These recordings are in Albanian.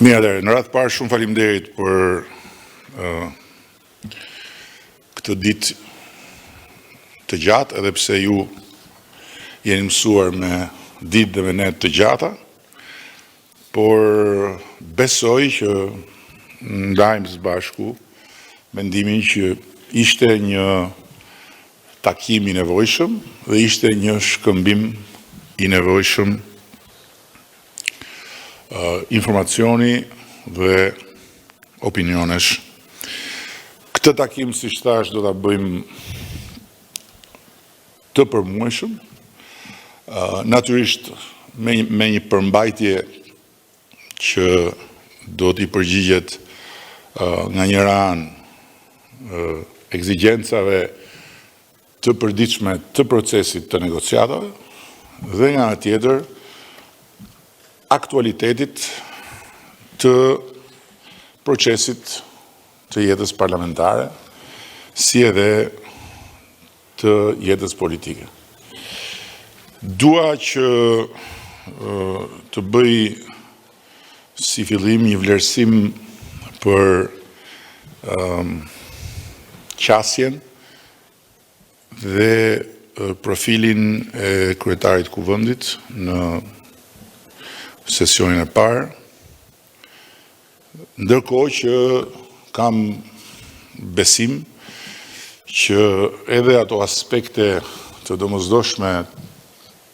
Mirë, në radhë parë shumë faleminderit për këtë ditë të gjatë, edhe pse ju jeni mësuar me ditë dhe me net të gjata, por besoj që ndajmë së bashku mendimin që ishte një takim i nevojshëm dhe ishte një shkëmbim i nevojshëm informacioni dhe opinionesh. Këtë takim, si thash, do ta bëjmë të përmueshëm, natyrisht me një përmbajtje që do t'i përgjigjet nga njëra anë ekzigjencave të përditshme të procesit të negociatave dhe nga ana tjetër aktualitetit të procesit të jetës parlamentare, si edhe të jetës politike. Dua që të bëj si fillim një vlerësim për qasjen dhe profilin e kryetarit kuvendit në sesionin e parë, ndërkohë që kam besim që edhe ato aspekte të domosdoshme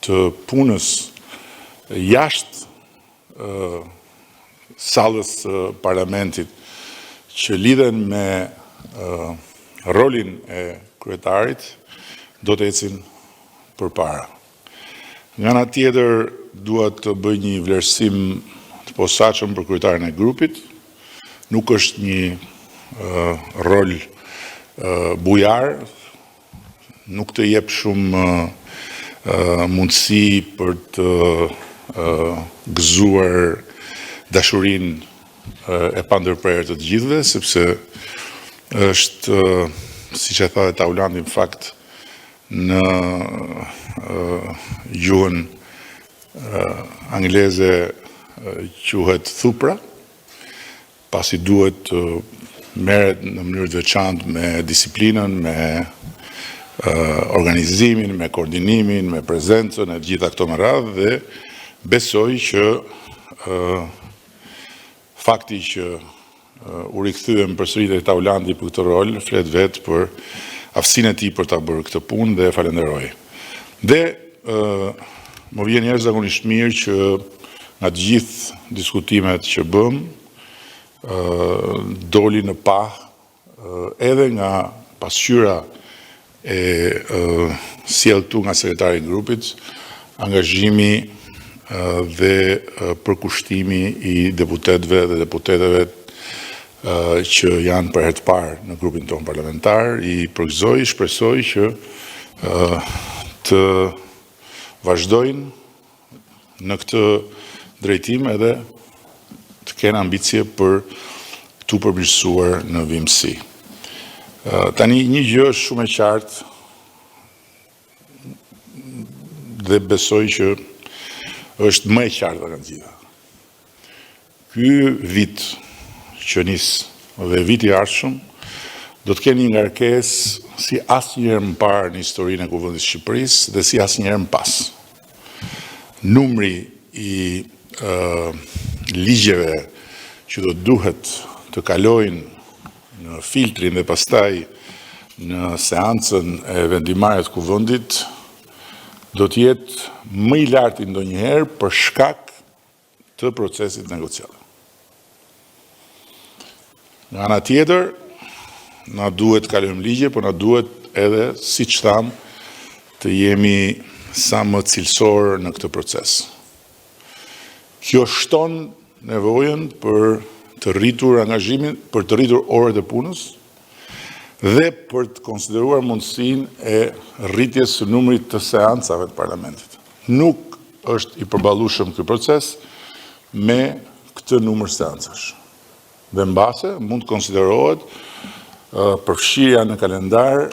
të punës jashtë sallës parlamentit që lidhen me rolin e kryetarit do të ecin përpara. Nga ana tjetër dua të bëj një vlerësim të posaçëm për kryetarin e grupit. Nuk është një rol bujar, nuk të jep shumë mundësi për të gëzuar dashurinë e pandërprerë të gjithëve, sepse është, siç e tha Taulandi, në fakt në gjuhën angleze quhet thupra, pasi duhet të merret në mënyrë të veçantë me disiplinën, me organizimin, me koordinimin, me prezencën e gjitha këto me radhë, dhe besoj që fakti që u rikthyem përsëri te Taulandi për këtë rol flet vetë për aftësinë e tij për ta bërë këtë punë dhe falenderoj. Dhe më vjen jashtëzakonisht mirë që nga të gjithë diskutimet që bëm doli në pa edhe nga pasqyra e sjelltu nga sekretari i grupit, angazhimi dhe përkushtimi i deputetëve dhe deputetëve që janë për herë të parë në grupin tonë parlamentar. I përgëzoj, shpresoj që të vazhdojnë në këtë drejtim edhe të kenë ambicie për tu përmirësuar në vimësi. Tani një gjë është shumë e qartë dhe besoj që është më e qartë nga gjitha. Ky vit që nis dhe viti i ardhshëm do të kenë një ngarkesë si asnjëherë më parë në historinë e Kuvendit të Shqipërisë dhe si asnjëherë më pas. Numri i ligjeve që do duhet të kalojnë në filtrin dhe pastaj në seancën e vendimarrjes të kuvendit do të jetë më i lartë ndonjëherë për shkak të procesit negociator. Nga ana tjetër, na duhet të kalojmë ligje, por na duhet edhe, siç tham, të jemi sa më cilësor në këtë proces. Kjo shton nevojën për të rritur angazhimin, për të rritur orët e punës dhe për të konsideruar mundësinë e rritjes së numrit të seancave të parlamentit. Nuk është i përballueshëm ky proces me këtë numër seancash. Dhe mbase mund të konsiderohet përfshirja në kalendar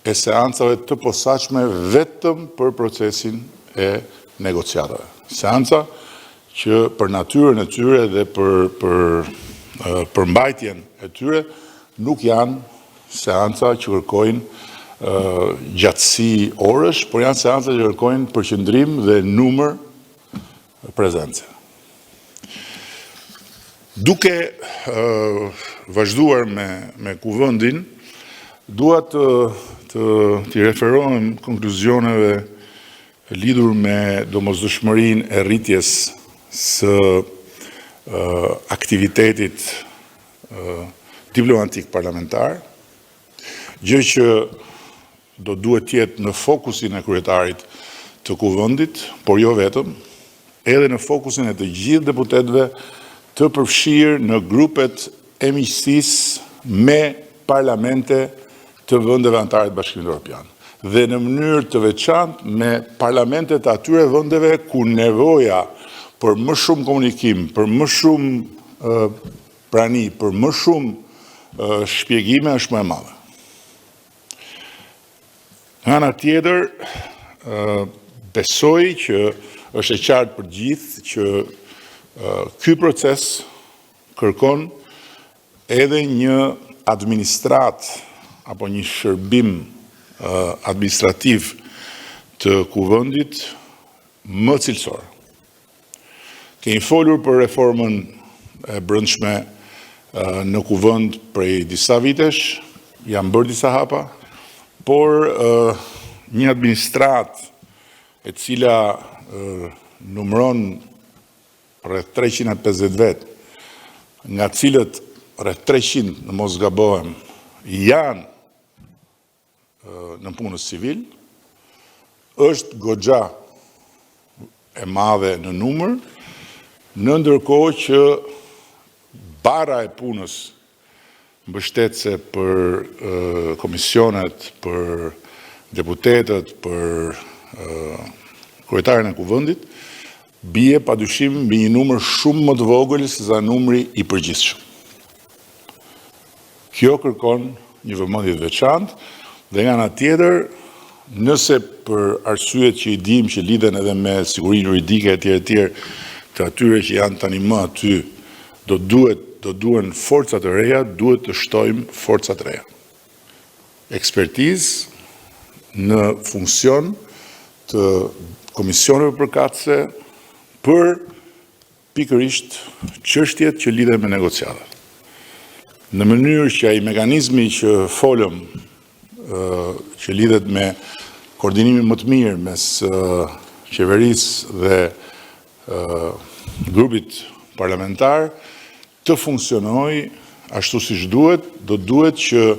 e seancave të posaçme vetëm për procesin e negociatave. Seanca që për natyrën e tyre dhe për përmbajtjen e tyre nuk janë seanca që kërkojnë gjatësi orësh, por janë seanca që kërkojnë përqendrim dhe numër prezence. Duke vazhduar me kuvendin, dua të referohem konkluzioneve lidhur me domosdoshmërinë e rritjes së aktivitetit diplomatik parlamentar, gjë që do duhet jetë në fokusin e kryetarit të kuvendit, por jo vetëm, edhe në fokusin e të gjithë deputetëve të përfshirë në grupet e miqësisë me parlamente të vendeve anëtare të Bashkimit Evropian dhe në mënyrë të veçantë me parlamentet të atyre vendeve ku nevoja për më shumë komunikim, për më shumë prani, për më shumë shpjegime është më e madhe. Nga ana tjetër, besoj që është e qartë për gjithë që ky proces kërkon edhe një administrat apo një shërbim administrativ të kuvendit më cilësor. Kemi folur për reformën e brendshme në kuvend prej disa vitesh, janë bërë disa hapa, por një administrat e cila numëron rreth 350 vet, nga cilët rreth 300 në mos gabohem janë në punës civil, është goxha e madhe në numër, në ndërkohë që bara e punës mbështetëse për komisionet, për deputetët, për kryetarin e kuvendit, bie padyshim mbi një numër shumë më të vogël se sa numri i përgjithshëm. Kjo kërkon një vëmendje të veçantë dhe nga ana tjetër, nëse për arsyet që i dim që lidhen edhe me sigurinë juridike etj. Të atyre që janë tani më aty, do duhen forca të reja, duhet të shtojmë forca të reja. Ekspertizë në funksion të komisioneve përkatëse për pikërisht çështjet që lidhen me negociatat. Në mënyrë që ai mekanizmi që folëm, që lidhet me koordinimin më të mirë mes qeverisë dhe grupit parlamentar të funksionoj ashtu siç duhet, do duhet që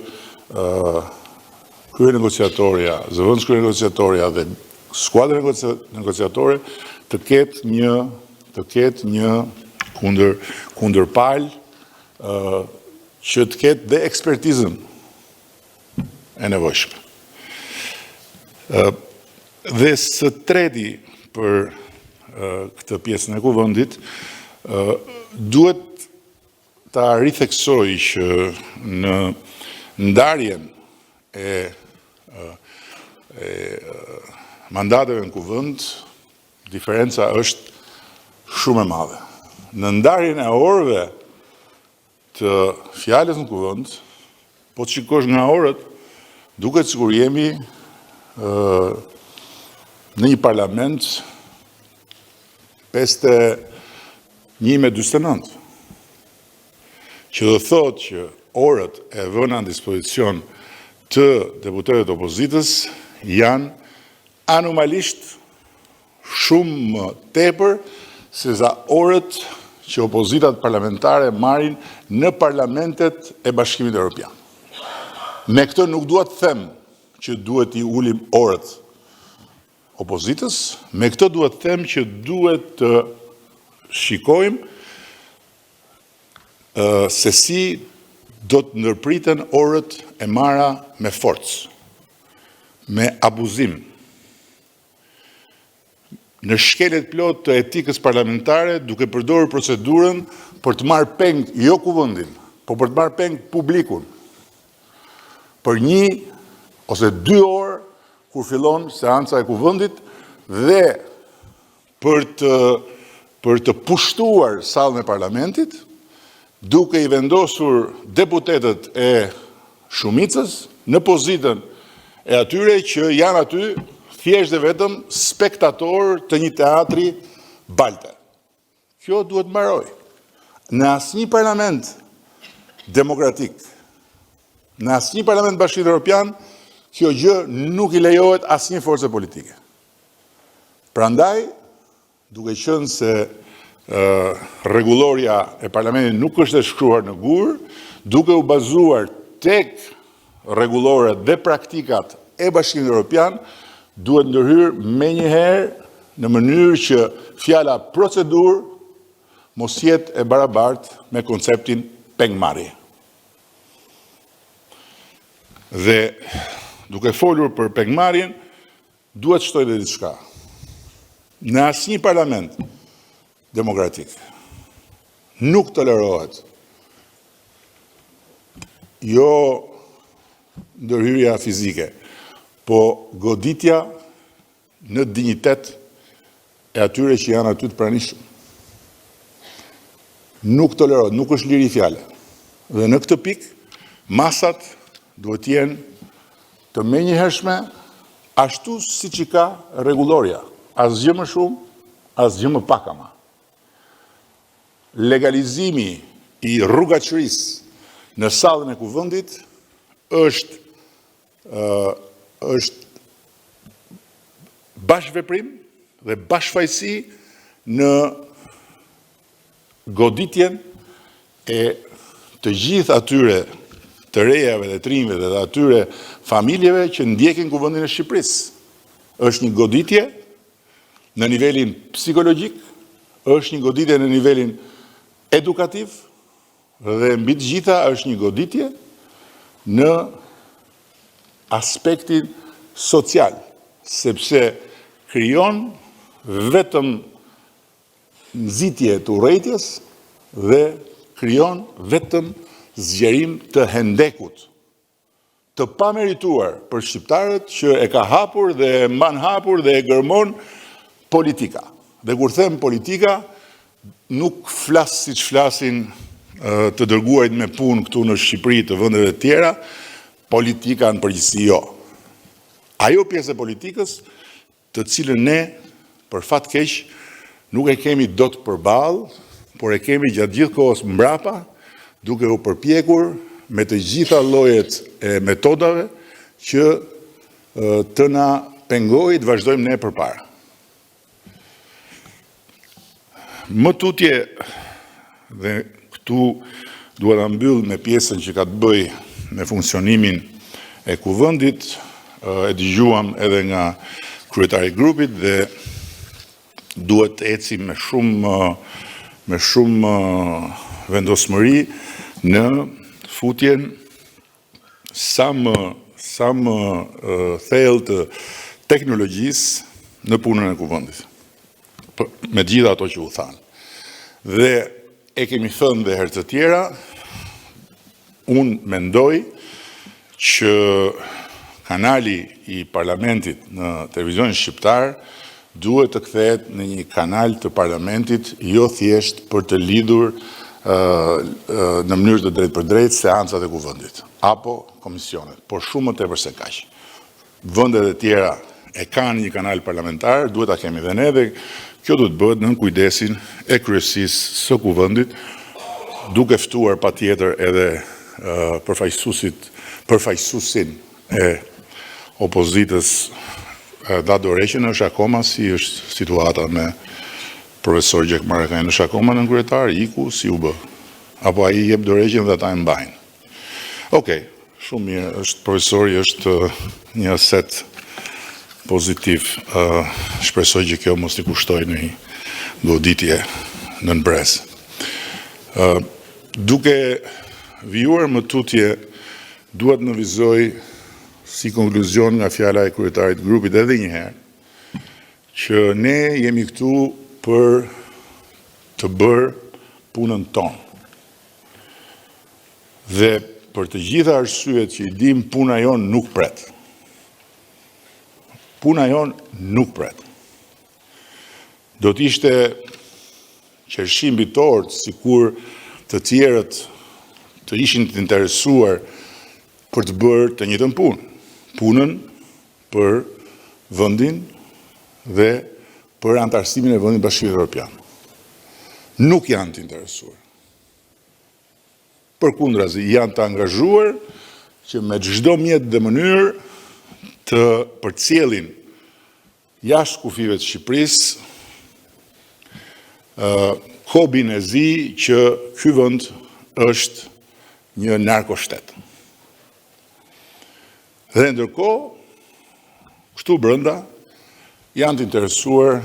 kryenegociatorja, zëvendës kryenegociatorja dhe skuadra negociatore të ketë një kundërpal që të ketë dhe ekspertizën e nevojshme. Dhe së treti për këtë pjesën e kuvendit, duhet ta ritheksoj që në ndarjen e mandateve në kuvend, diferenca është shumë e madhe. Në ndarjen e orëve të fjalës në kuvend, po të shikosh nga orët, duket sikur jemi në një parlament 51:49, që do thotë që orët e vëna në dispozicion të deputetëve të opozitës janë anomalisht shumë më tepër se sa orët që opozitat parlamentare marrin në parlamentet e Bashkimit Evropian. Me këtë nuk duhet të them që duhet i ulim orët opozitës, me këtë duhet të them që duhet të shikojmë se si do të ndërpriten orët e marra me forcë, me abuzim. Në shkelet plot të etikës parlamentare, duke përdorur procedurën për të marrë peng jo kuvendin, por për të marrë peng publikun. Për 1 ose 2 orë kur fillon seanca e kuvendit dhe për të pushtuar sallën e parlamentit, duke i vendosur deputetët e shumicës në pozitën e atyre që janë aty thjesht dhe vetëm spektator të një teatri balte. Kjo duhet mbaroj. Në asnjë parlament demokratik, në asnjë parlament Bashkimit Evropian, kjo gjë nuk i lejohet asnjë force politike. Prandaj, duke qenë se rregulloria e parlamentit nuk është e shkruar në gur, duke u bazuar tek rregulloret dhe praktikat e Bashkimit Evropian, duhet ndërhyrë menjëherë në mënyrë që fjala procedurë mos jetë e barabartë me konceptin pengmarrje. Dhe duke folur për pengmarrjen, duhet shtoj dhe diçka. Në asnjë parlament demokratik nuk tolerohet jo ndërhyrja fizike, po goditja në dinjitet e atyre që janë aty të pranishëm. Nuk tolerohet, nuk është liri fjale. Dhe në këtë pikë, masat duhet jenë të menjëhershme, ashtu si që ka rregulloria, asgjë më shumë, asgjë më pak ama. Legalizimi i rrugaqërisë në sallën e kuvendit është bashkëveprim dhe bashkëfajsi në goditjen e të gjithë atyre të rejave dhe trimëve dhe atyre familjeve që ndjekin kuvendin e Shqipërisë. Është një goditje në nivelin psikologjik, është një goditje në nivelin edukativ dhe mbi të gjitha është një goditje në aspektin social, sepse krijon vetëm nxitje të urrejtjes dhe krijon vetëm zgjerim të hendekut, të pamerituar për shqiptarët që e ka hapur dhe e mban hapur dhe e gërmon politika. Dhe kur them politika, nuk flas siç flasin të dërguarit me punë këtu në Shqipëri të vendeve të tjera, politika në përgjithësi jo. Ajo pjesë e politikës të cilën ne, për fat keq, nuk e kemi dot përballë, por e kemi gjatë gjithë kohës mbrapa, duke u përpjekur me të gjitha llojet e metodave që të na pengojë të vazhdojmë ne përpara. Më tutje, dhe këtu duhet ta mbyll me pjesën që ka të bëjë me funksionimin e kuvendit, e dëgjuam edhe nga kryetari i grupit dhe duhet të ecim me shumë vendosmëri në futjen sa më thellë të teknologjisë në punën e kuvendit. Me gjitha ato që u thanë. Dhe e kemi thënë dhe herë të tjera, unë mendoj që kanali i parlamentit në televizionin shqiptar duhet të kthehet në një kanal të parlamentit jo thjesht për të lidhur në mënyrë të drejtë për drejtë seancat e kuvendit apo komisionet, por shumë më tepër se kaq. Vendet e tjera e kanë një kanal parlamentar, duhet ta kemi dhe ne, dhe kjo duhet bëhet nën kujdesin e kryesisë së kuvendit, duke ftuar patjetër edhe përfaqësuesin e opozitës. Dado Reqen është akoma si është situata me profesor Gjek Marakajn, është akoma në kryetar, iku si u bë. Apo ai jep dorëheqjen dhe ata e mbajnë. Okej, shumë mirë, është profesori, është një aset pozitiv. Shpresoj që kjo mos i kushtoj në një goditje nën brez. Duke vijuar më tutje, duhet në vizoj si konkluzion nga fjala e kryetarit grupit edhe një herë, që ne jemi këtu për të bërë punën tonë. Dhe për të gjitha arsyet që i dim, puna jonë nuk pret. Puna jonë nuk pret. do t'ishte qershim mbi tort, sikur të tjerët të ishin të interesuar për të bërë të njëjtën punë, punën për vendin dhe për antarësimin e vendit Bashkimit Evropian. Nuk janë të interesuar. Përkundrazi, janë të angazhuar që me çdo mjet dhe mënyrë të përcjellin jashtë kufive të Shqipërisë kobin e zi që ky vend është një narkoshtet. Dhe ndërkohë, këtu brenda janë të interesuar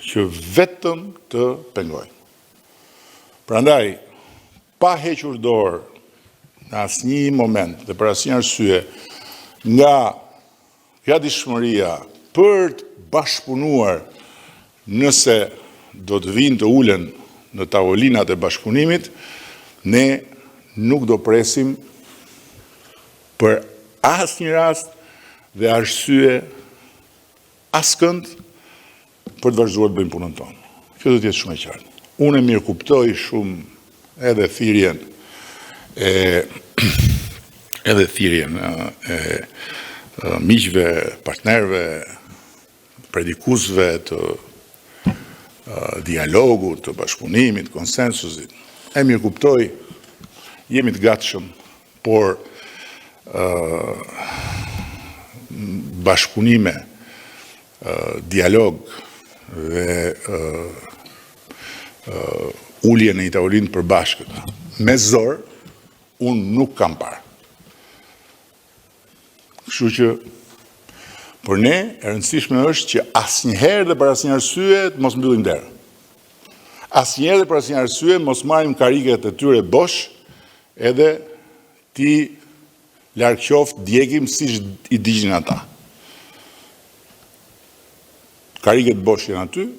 që vetëm të pengojnë. Prandaj, pa hequr dorë në asnjë moment dhe për asnjë arsye nga gatishmëria për të bashkëpunuar nëse do të vinë të ulen në tavolinat e bashkëpunimit, ne nuk do presim për asnjë rast dhe arsye askënd për të vazhduar të bëjmë punën tonë. Kjo do të jetë shumë e qartë. Unë e mirë kuptoj shumë edhe thirrjen e miqve, partnerve, predikuesve të dialogut, të bashkëpunimit, konsensusit. E mirë kuptoj, jemi të gatshëm, por bashkëpunime, dialog dhe ulje në një tavolinë përbashkët me zor, unë nuk kam parë. Kështu që për ne e rëndësishme është që asnjëherë dhe për asnjë arsye të mos mbyllim derën. Asnjëherë dhe për asnjë arsye mos marrim kariket e tyre bosh, edhe ti larg qoftë djegim siç i digjin ata. Kariket bosh janë aty,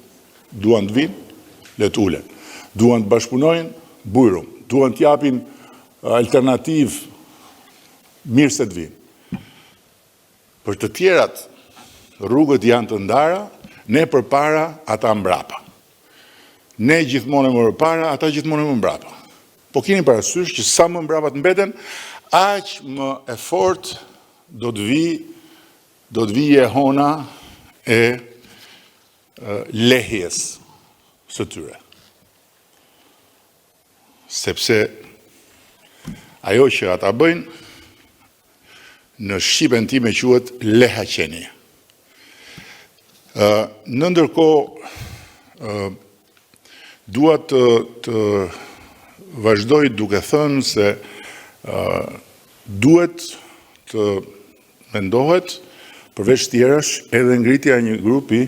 duan të vinë, le të ulen. Duan të bashkëpunojnë, bujrum. Duan të japin alternativë, mirë se të vinë. Për të tjerat, rrugët janë të ndara, ne përpara, ata mbrapa. Ne gjithmonë më përpara, ata gjithmonë më mbrapa. Po keni parasysh që sa më mbrapa të mbeten, aq më e fortë do të vijë hona e lehjes së tyre. Sepse ajo që ata bëjnë, në shqipen time quhet lehaqenie. Në ndërkohë, dua të vazhdoj duke thënë se duhet të mendohet përveç tjerash edhe ngritja e një grupi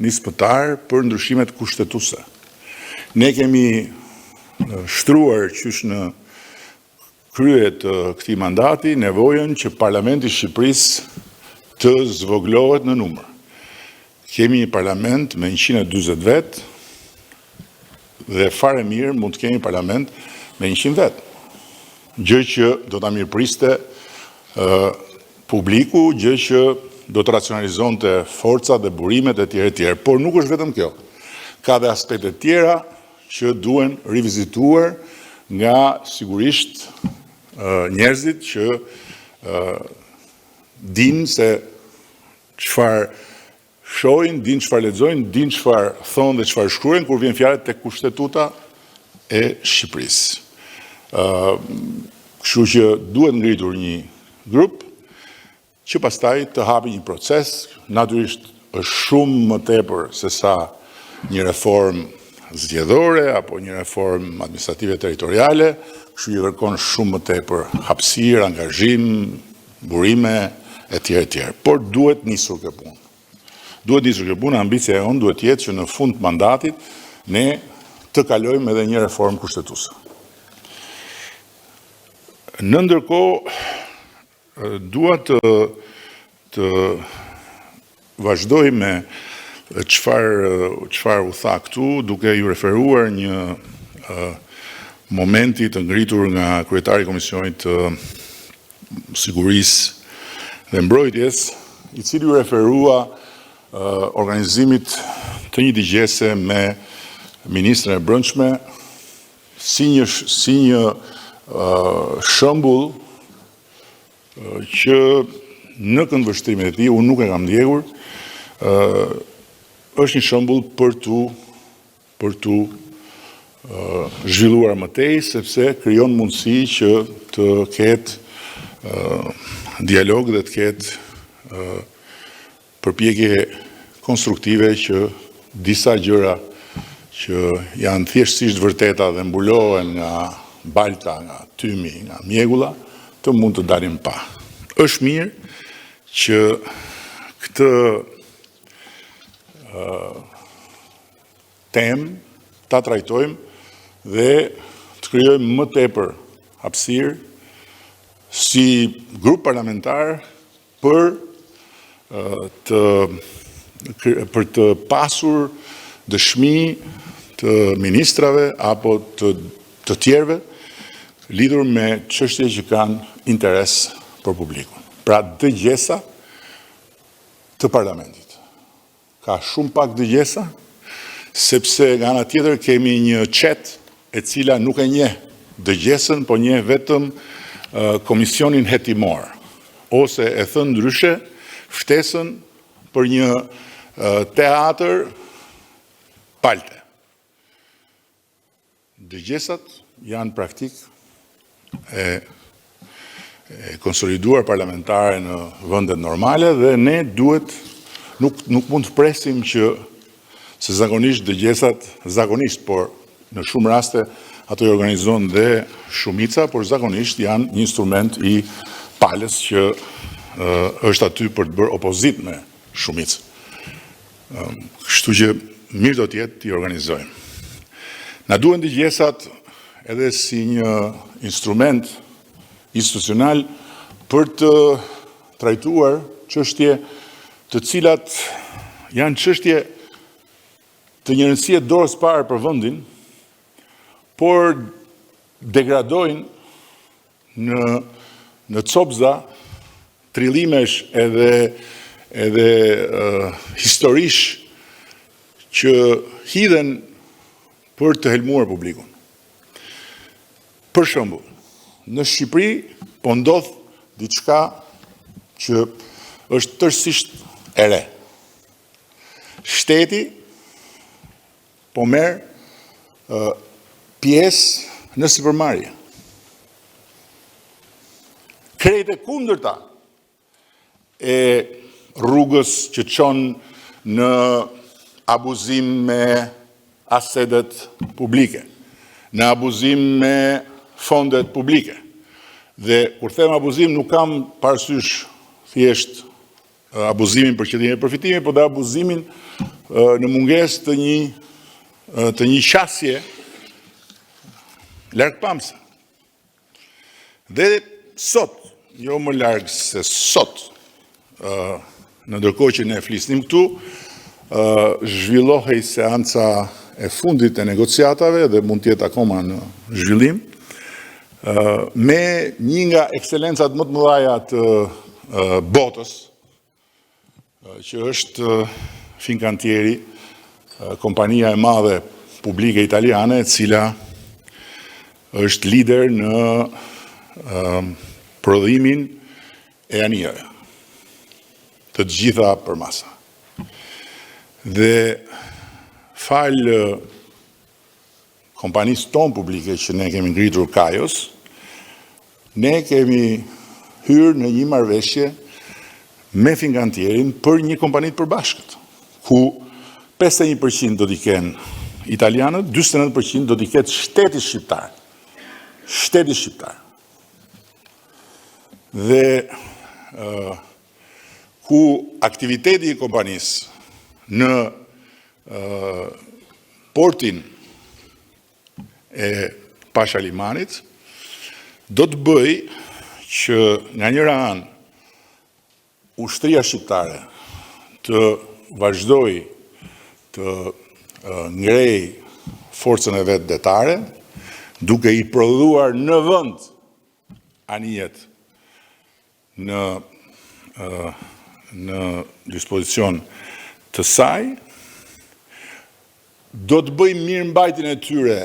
nispëtar për ndryshimet kushtetuese. Ne kemi shtruar qysh në krye të këtij mandati nevojën që Parlamenti i Shqipërisë të zvoglohet në numër. Kemi një parlament me 140 vet dhe fare mirë mund të kemi parlament me 100 vet. Gjë që do ta mirëpriste publiku, gjë që do të racionalizonte forcat dhe burimet e tjera, por nuk është vetëm kjo. Ka dhe aspekte tjera që duhen rivizituar nga sigurisht njerëzit që dinë se çfarë shohin, dinë çfarë lexojnë, dinë çfarë thonë dhe çfarë shkruajnë kur vjen fjalë tek kushtetuta e Shqipërisë. Kështu që duhet ngritur një grup që pastaj të hapi një proces, natyrisht është shumë më tepër se sa një reform zgjedhore apo një reform administrative territoriale, kështu që kërkon shumë më tepër hapësirë, angazhim, burime etj. Por duhet nisur kjo punë. Duhet nisur kjo punë, ambicia e on duhet jetë që në fund të mandatit ne të kalojmë edhe një reformë kushtetuese. Në ndërkohë dua të vazhdoj me çfarë u tha këtu, duke ju referuar një momenti të ngritur nga kryetari i Komisionit të Sigurisë dhe Mbrojtjes, i cili u referua organizimit të të një digjese me ministrën e brendshme si një shembull që në këndvështrimin e tij unë nuk e kam ndjekur, është një shembull për tu zhvilluar më tej, sepse krijon mundësi që të ketë dialog dhe të ketë përpjekje konstruktive që disa gjëra që janë thjeshtësisht vërteta dhe mbulohen nga balta, nga tymi, nga mjegulla, të mund të dalin pa. Është mirë që këtë temë ta trajtojmë dhe të krijojmë më tepër hapësirë si grup parlamentar për të pasur dëshmi të ministrave apo të tjerëve lidhur me çështje që kanë interes për publikun. Pra dëgjesa të parlamentit. Ka shumë pak dëgjesa, sepse nga ana tjetër kemi një qet e cila nuk e njeh dëgjesën, po njeh vetëm komisionin hetimor, ose e thënë ndryshe, ftesën për një teatër palte. Dëgjesat janë praktik e konsoliduar parlamentare në vendet normale dhe ne duhet, nuk mund të presim që se zakonisht dëgjesat, por në shumë raste ato i organizon dhe shumica, por zakonisht janë një instrument i palës që është aty për të bërë opozit me shumicë. Kështu që mirë do t'jetë t'i organizojmë. Na duhen dëgjesat edhe si një instrument institucional për të trajtuar çështje të cilat janë çështje të një rëndësie dorës parë për vendin, por degradojnë në copza trillimesh edhe historish që hidhen për të helmuar publikun. Për shembull, në Shqipëri po ndodh diçka që është tërësisht e re. Shteti po merr pjesë në sipërmarrje. Krejt e kundërta e rrugës që çon në abuzim me asetet publike, në abuzim me fondet publike. Dhe kur them abuzim nuk kam parasysh thjesht abuzimin për qëllime e përfitimit, por dhe abuzimin në mungesë të një qasje largpamse. Dhe sot, jo më larg se sot, në ndërkohë që ne flisnim këtu, zhvillohej seanca e fundit e negociatave dhe mund të jetë akoma në zhvillim, me një nga ekselencat më të mëdha të botës, që është Fincantieri, kompania e madhe publike italiane, e cila është lider në prodhimin e anijeve të gjitha përmasa. Dhe falë kompanisë tonë publike që ne kemi ngritur Kajos, ne kemi hyrë në një marrëveshje me Fincantierin për një kompani të përbashkët, ku 51% do t'i kenë italianët, 49% do t'i ketë shteti shqiptar. Shteti shqiptar. Dhe ku aktiviteti i kompanisë në portin e Pashalimanit do të bëj që nga njëra anë ushtria shqiptare të vazhdoj të ngrej forcën e vetë detare, duke i prodhuar në vend anijet në dispozicion të saj, do të bëjmë mirëmbajtjen e tyre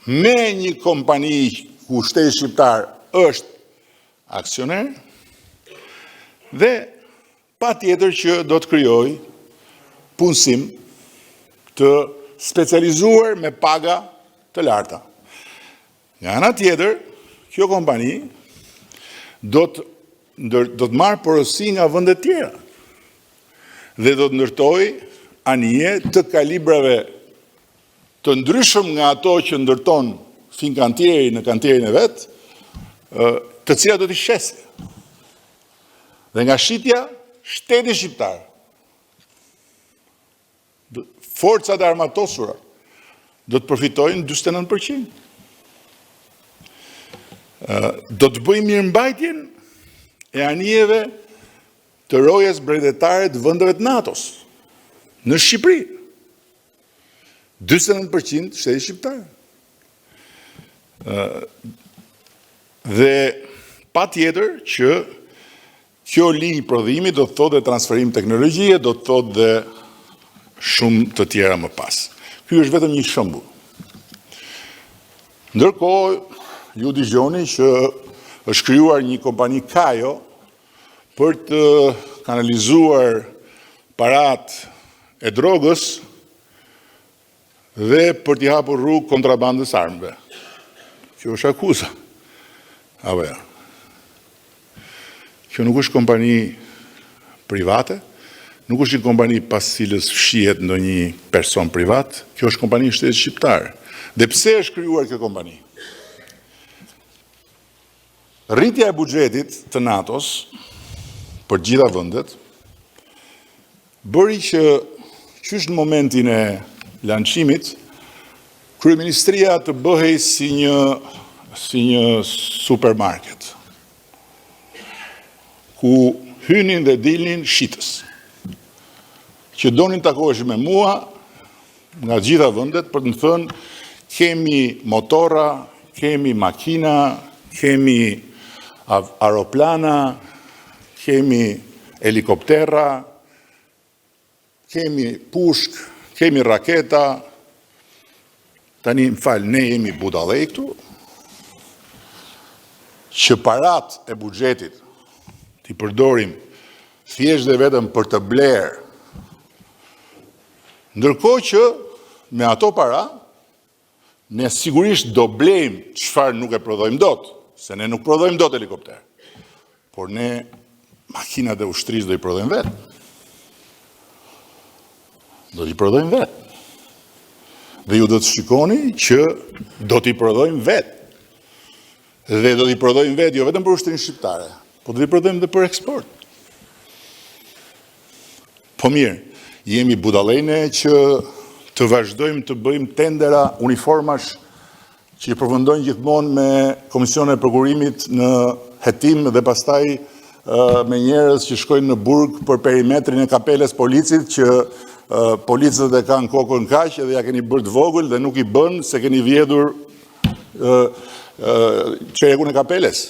me një kompani ku shteti shqiptar është aksioner dhe patjetër që do të krijojë punësim të specializuar me paga të larta. Nga ana tjetër, kjo kompani do të marrë porosi nga vendet tjera dhe do të ndërtojë anije të kalibrave të ndryshëm nga ato që ndërton Fincantieri në kantierin e vet, të cilat do t'i shesë. Dhe nga shitja, shteti shqiptar, forcat e armatosura, do të përfitojnë 49%. Do të bëjmë mirëmbajtjen e anijeve të rojes brevetare të vendeve të NATO-s në Shqipëri. 49% shteti shqiptar. Dhe patjetër që kjo linjë prodhimi do të thotë dhe transferim teknologjie, do të thotë dhe shumë të tjera më pas. Ky është vetëm një shembull. Ndërkohë, ju dëgjoni që është krijuar një kompani Kajo për të kanalizuar paratë e drogës dhe për t'i hapur rrugë kontrabandës armëve. Kjo është akuza. Apo ja. Kjo nuk është kompani private, nuk është një kompani pas cilës fshihet ndonjë person privat, kjo është kompani shtetit shqiptar. Dhe pse është krijuar kjo kompani? Rritja e buxhetit të NATO-s për gjitha vendet bëri që qysh në momentin e lançimit kryeministria të bëhej si një supermarket ku hynin dhe dilnin shitës që donin takoheshin me mua nga gjitha vendet për të më thënë kemi motora, kemi makina, kemi aeroplana, kemi helikoptera, kemi pushk, kemi raketa. Tani më falë, ne jemi budallej këtu, që parat e buxhetit t'i përdorim thjesht dhe vetëm për të blerë, ndërkohë që me ato para ne sigurisht do blejmë çfarë nuk e prodhojmë dot, se ne nuk prodhojmë dot helikopter, por ne makinat e ushtrisë do i prodhojmë vetë. Do t'i prodhojmë vetë. Dhe ju do të shikoni që do t'i prodhojmë vetë. Dhe do t'i prodhojmë vetë jo vetëm për ushtrinë shqiptare, po do t'i prodhojmë dhe për eksport. Po mirë, jemi budallejne që të vazhdojmë të bëjmë tendera uniformash që i përfundojnë gjithmonë me komisione e prokurimit në hetim dhe pastaj me njerëz që shkojnë në burg për perimetrin e kapeles policit që policët e kanë kokën kaq dhe ja keni bërë të vogël dhe nuk i bën se keni vjedhur çerekun e kapeles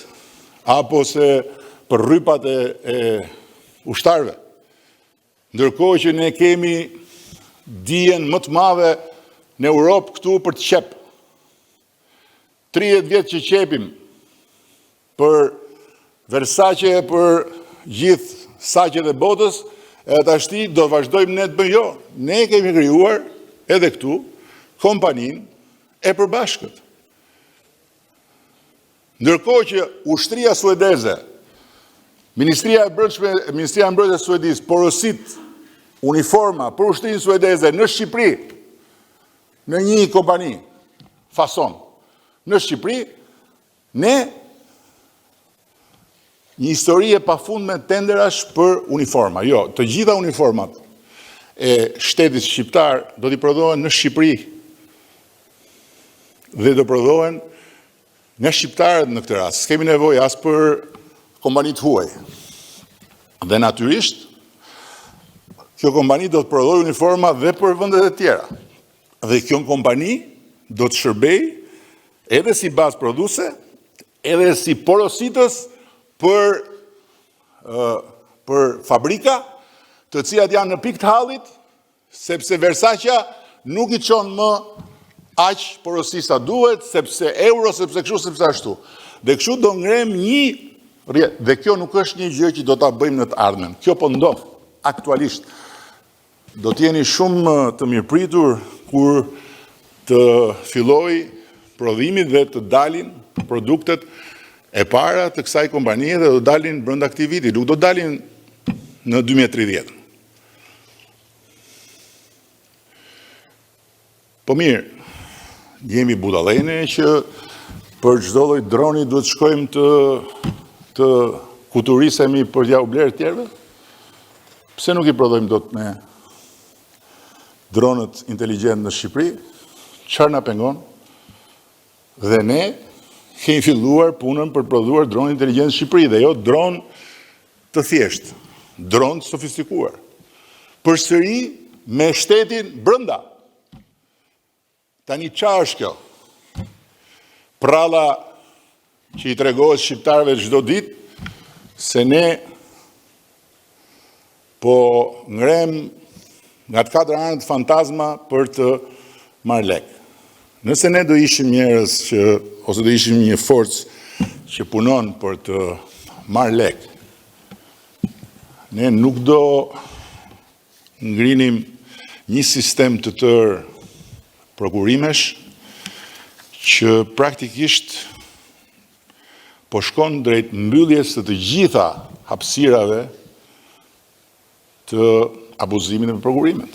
apo se për rrypat e ushtarëve. Ndërkohë që ne kemi dijen më të madhe në Europë këtu për të qep. 30 vjetë që qepim për Versace, për gjithë saqet e botës, e tashti do vazhdojmë ne të bëjmë jo. Ne kemi krijuar edhe këtu kompaninë e përbashkët. Ndërkohë që ushtria suedeze, Ministria e Mbrojtjes suedeze porosit uniforma për ushtrinë suedeze në Shqipëri, në një kompani, Fason, në Shqipëri, ne një histori e pafundme tenderash për uniforma. Jo, të gjitha uniformat e shtetit shqiptar do t'i prodhohen në Shqipëri dhe do prodhohen nga shqiptarët në këtë rast. S'kemi nevojë as për kompanit huaj. Dhe natyrisht, kjo kompani do të prodhojë uniforma dhe për vendet e tjera. Dhe kjo kompani do të shërbej edhe si bazë produse, edhe si porositës për fabrika të cilat janë në pikë të hallit, sepse Versace nuk i qonë më aq porosi sa duhet, sepse euro, sepse kështu, sepse ashtu. Dhe kështu do ngrem dhe kjo nuk është një gjë që do ta bëjmë në të ardhmen. Kjo po ndodh aktualisht. Do t'jeni shumë të mirëpritur kur të filloj prodhimi dhe të dalin produktet e para të kësaj kompanie dhe do dalin brenda këtij viti, nuk do dalin në 2030. Po mirë, jemi budallëne që për çdo lloj droni duhet shkojmë të kuturisemi për t'ja u blerë tjerëve? Pse nuk i prodhojmë dot me dronët inteligjent në Shqipëri? Çfarë na pengon? Dhe ne kemi filluar punën për prodhuar dronë inteligjent në Shqipëri dhe jo dronë të thjeshtë, dronë të sofistikuar. Përsëri me shtetin brenda. Tani çfarë është kjo? Pralla që i tregohet shqiptarëve çdo ditë se ne po ngrem nga të katër anët fantazma për të marrë lek. Nëse ne do ishim njerëz ose do ishim një forcë që punon për të marrë lek, ne nuk do ngrinim një sistem të tërë prokurimesh që praktikisht po shkon drejt mbylljes së të gjitha hapësirave të abuzimit me prokurimet.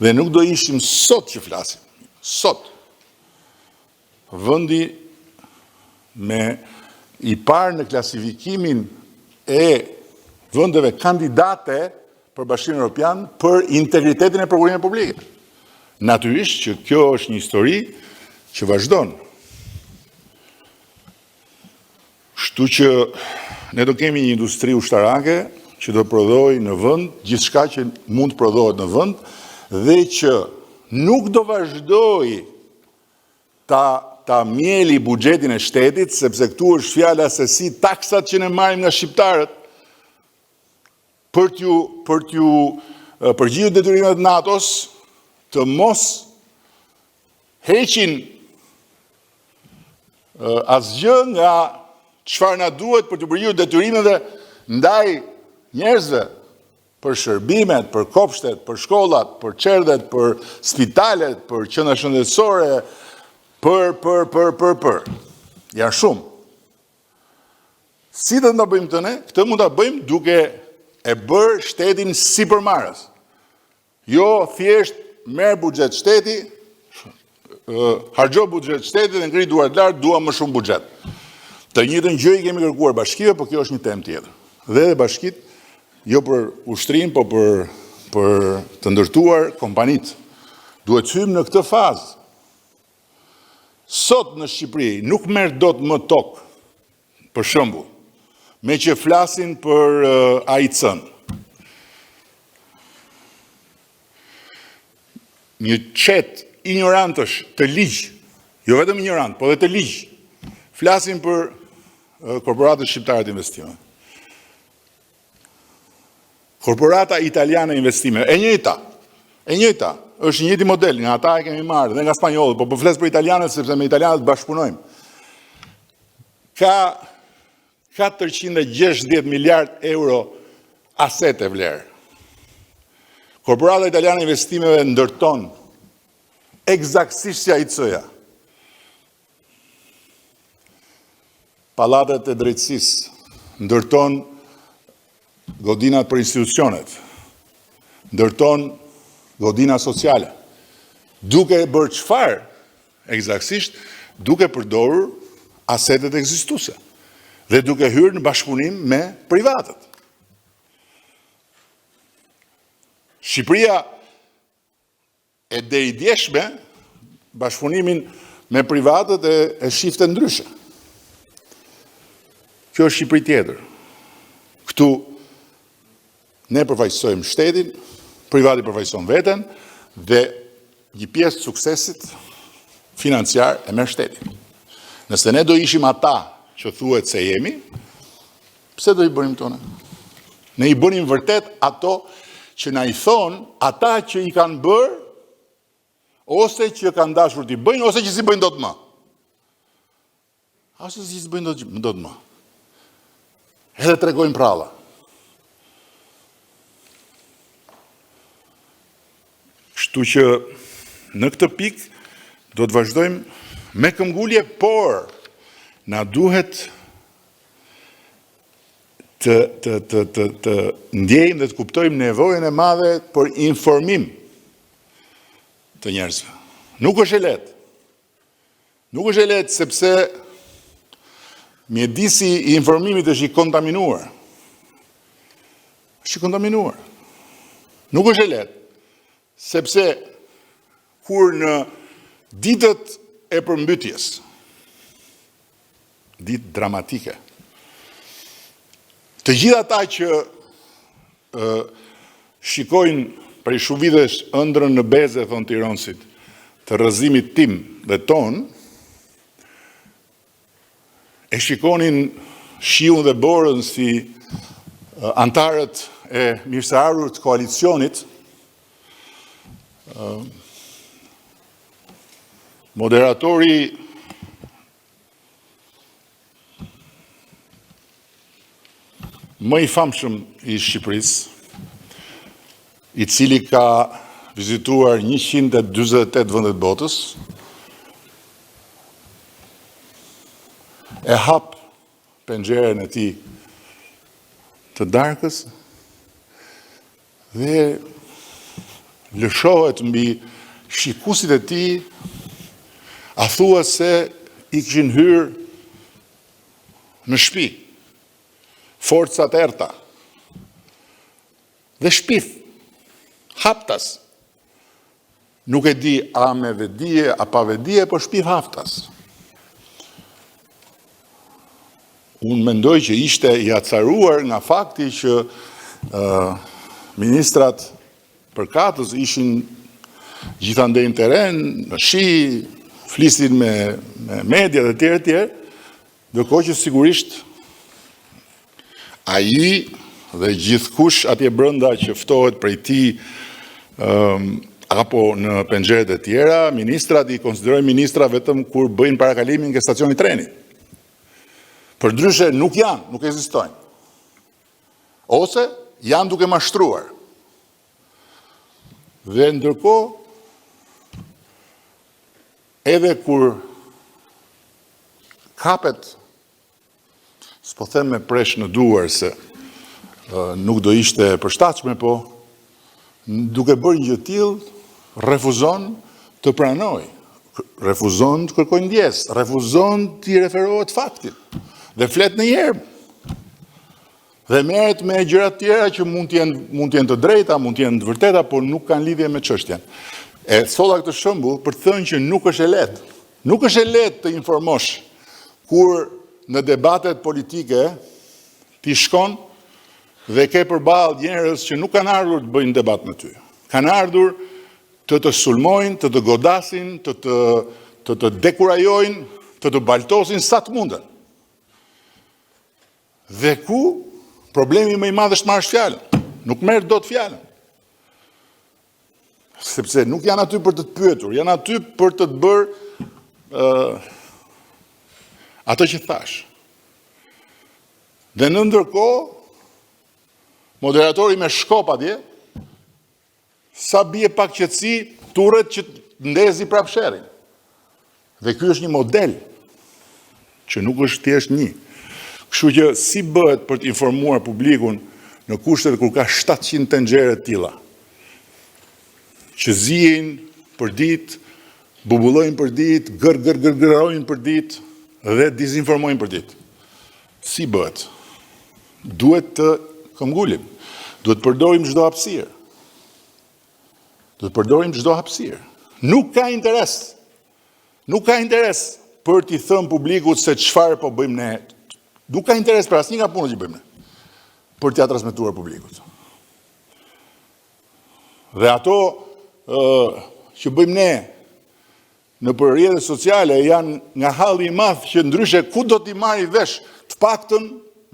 Dhe nuk do ishim sot që flasim. Sot. Vendi me i parë në klasifikimin e vendeve kandidate për Bashkimin Evropian për integritetin e prokurimit publike. Natyrisht që kjo është një histori që vazhdon. Kështu që ne do kemi një industri ushtarake që do prodhojë në vend gjithçka që mund të prodhohet në vend dhe që nuk do vazhdoj ta mjeli buxhetin e shtetit, sepse këtu është fjala se si taksat që ne marrim nga shqiptarët për t'ju përgjigjur detyrimet e NATO-s të mos heqin asgjë nga çfarë na duhet për të përgjigjur detyrimeve ndaj njerëzve, për shërbimet, për kopshtet, për shkollat, për çerdhet, për spitalet, për qendra shëndetësore, për. Janë shumë. Si do ta bëjmë këtë ne? Këtë mund ta bëjmë duke e bërë shtetin sipërmarrës. Jo thjesht merr buxhet shteti, harxho buxhet shteti dhe ngri duart lart, dua më shumë buxhet. Të njëjtën gjë i kemi kërkuar bashkive, por kjo është një temë tjetër. Dhe bashkitë jo për ushtrim, po për të ndërtuar kompanitë. Duhet hyjmë në këtë fazë. Sot në Shqipëri nuk merr dot më tokë, për shembull, me që flasin për AIC-n. Një qet ignorantësh të ligj, jo vetëm ignorant, po dhe të ligj, flasin për korporatët shqiptare të investimeve. Korporata italiane investime, e njëjta, është njëjti model, nga ata e kemi marrë, dhe nga spanjollët, po fles për italianët, sepse me italianët bashkëpunojmë. Ka 460 miliard euro asete vlerë. Korporata italiane investimeve ndërton eksaktësisht si AIC-ja. Pallatet e drejtësisë ndërton godinat për institucionet, ndërton godina sociale, duke bërë çfarë eksaktësisht, duke përdorur asetet ekzistuese dhe duke hyrë në bashkëpunim me privatët. Shqipëria e deri djeshme bashkëpunimin me privatët e shifte ndryshe. Kjo është Shqipëri tjetër. Këtu ne përfaqësojmë shtetin, privati përfaqëson veten dhe një pjesë të suksesit financiar e merr shteti. Nëse ne do ishim ata që thuhet se jemi, pse do i bënim tonë? Ne i bënim vërtet ato që na i thonë ata që i kanë bërë ose që kanë dashur t'i bëjnë, ose që si bëjnë dot më. Ose si bëjnë dot më. Edhe tregojnë pralla. Kështu që në këtë pikë do të vazhdojmë me këmbgulje, por na duhet të ndjejmë dhe të kuptojmë nevojën e madhe për informim të njerëzve. Nuk është e lehtë. Nuk është e lehtë sepse mjedisi i informimit është i kontaminuar. Është i kontaminuar. Nuk është e lehtë, sepse kur në ditët e përmbytjes, ditë dramatike, të gjitha ata që shikojnë prej shuvidhesh ëndrrën në beze, thonë tironësit, të rrëzimit tim dhe ton, e shikonin shiun dhe borën si antarët e mirëseardhur të koalicionit, moderatori më i famshëm i Shqipërisë, i cili ka vizituar 148 vendet botës, e hap penxherën e tij të darkës dhe lëshohet mbi shikuesit e tij, a thua se i kishin hyrë në shtëpi forcat erta dhe shpif, haptas. Nuk e di a me vedije, a pa vedije, por shpif haptas. Unë mendoj që ishte i acaruar nga fakti që ministrat përkatës ishin gjithandej në teren, në shi, flisin me media dhe tjerë, ndërkohë që sigurisht ai dhe gjithkush atje brenda që ftohet prej tij apo në penxheret e tjera, ministrat i konsiderojnë ministra vetëm kur bëjnë parakalimin nga stacioni i trenit. Përndryshe nuk janë, nuk ekzistojnë. Ose janë duke mashtruar. Dhe ndërkohë, edhe kur kapet, s'po them me presh në duar se nuk do ishte përshtatshme, po duke bërë një gjë tillë, refuzon të pranoj, refuzon të kërkojë ndjes, refuzon të referohet faktit dhe flet në njerë. Dhe merret me gjëra të tjera që mund të jenë të drejta, mund të jenë të vërteta, por nuk kanë lidhje me çështjen. E tholla këtë shembull për të thënë që nuk është e lehtë. Nuk është e lehtë të informosh kur në debatet politike ti shkon dhe ke përballë njerëz që nuk kanë ardhur të bëjnë debat me ty. Kanë ardhur të sulmojnë, të godasin, të dekurajojnë, të baltosin sa të munden. Dhe ku problemi më i madh është marrësh fjalën. Nuk merr dot fjalën. Sepse nuk janë aty për të të pyetur, janë aty për të të bërë ato që thash. Dhe në ndërkohë, moderatori me shkop atje, sa bie pak qetësi, turret që ndezi prap sherrin. Dhe ky është një model që nuk është thjesht një. Kështu që si bëhet për të informuar publikun në kushtet kur ka 700 tenxhere të tilla, që zihen për ditë, bubullojnë për ditë, gërgërojnë për ditë dhe dizinformojnë për ditë. Si bëhet? Duhet të këmbgulim. Duhet të përdorim çdo hapësirë. Duhet të përdorim çdo hapësirë. Nuk ka interes. Nuk ka interes për t'i thënë publikut se çfarë po bëjmë ne. Nuk ka interes për asnjë nga punët që bëjmë ne, për t'ia transmetuar publikut. Dhe ato që bëjmë ne në për rrjetet sociale janë nga halli i madh që ndryshe ku do t'i marrë vesh të paktën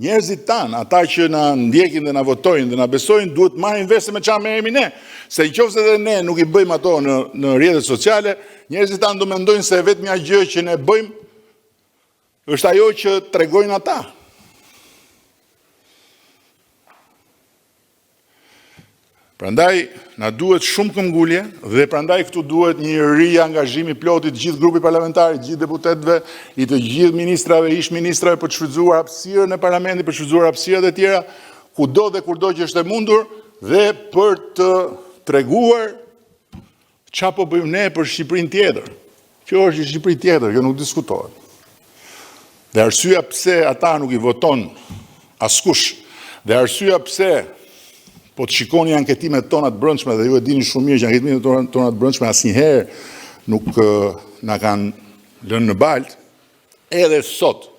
njerëzit tanë, ata që na ndjekin dhe na votojnë dhe na besojnë, duhet marrin vesh se me çfarë merremi ne. Se nëse edhe ne nuk i bëjmë ato në rrjetet sociale, njerëzit tanë do mendojnë se vetmja gjë që ne bëjmë është ajo që tregojnë ata. Prandaj, na duhet shumë këmbgulje dhe prandaj këtu duhet një riangazhim i plotë të gjithë grupi parlamentar, të gjithë deputetëve, i të gjithë ministrave, ish ministrave për të shfrytzuar hapësirën e parlamentit, për të shfrytzuar hapësirat e tjera, kudo dhe kurdo që është e mundur dhe për të treguar çfarë po bëjmë ne për Shqipërinë tjetër. Kjo është Shqipëri tjetër, kjo nuk diskutohet. Dhe arsyeja pse ata nuk i voton askush, dhe arsyeja pse po të shikoni anketimet tona të brendshme dhe ju e dini shumë mirë që anketimet tona të brendshme asnjëherë nuk na kanë lënë në baltë, edhe sot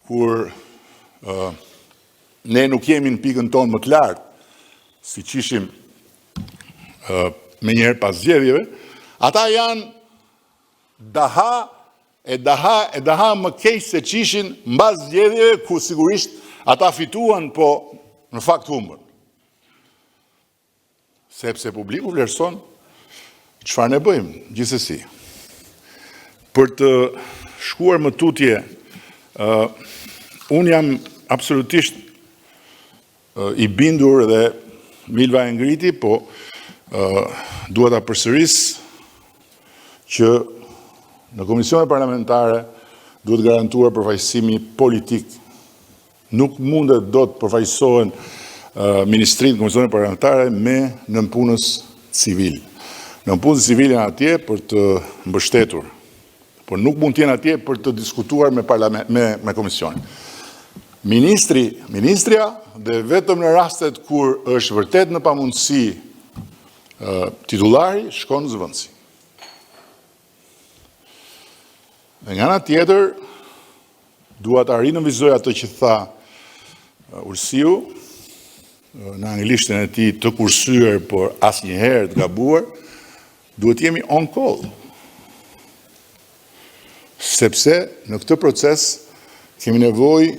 kur ne nuk jemi në pikën tonë më të lartë, siç ishim më njëherë pas zgjedhjeve, ata janë daha më keq se ç'ishin mbas zgjedhjeve ku sigurisht ata fituan, po në fakt humbën. Sepse publiku vlerëson çfarë ne bëjmë, gjithsesi. Për të shkuar më tutje, unë jam absolutisht i bindur dhe Milva e ngriti, po dua ta përsëris që në komisionet parlamentare duhet garantuar përfaqësimi politik. Nuk mundet do të përfaqësohen ministrinë të komisionit parlamentare me nënpunës civil. Nënpunës civil janë atje për të mbështetur, por nuk mund të jenë atje për të diskutuar me komisionin. Ministria dhe vetëm në rastet kur është vërtet në pamundësi titullari shkon në zëvendësi. Dhe nga ana tjetër, dua ta rinovizoj atë që tha Ursiu, në anglishtin e tij të kursyer, por asnjëherë të gabuar, duhet jemi on call. Sepse në këtë proces kemi nevojë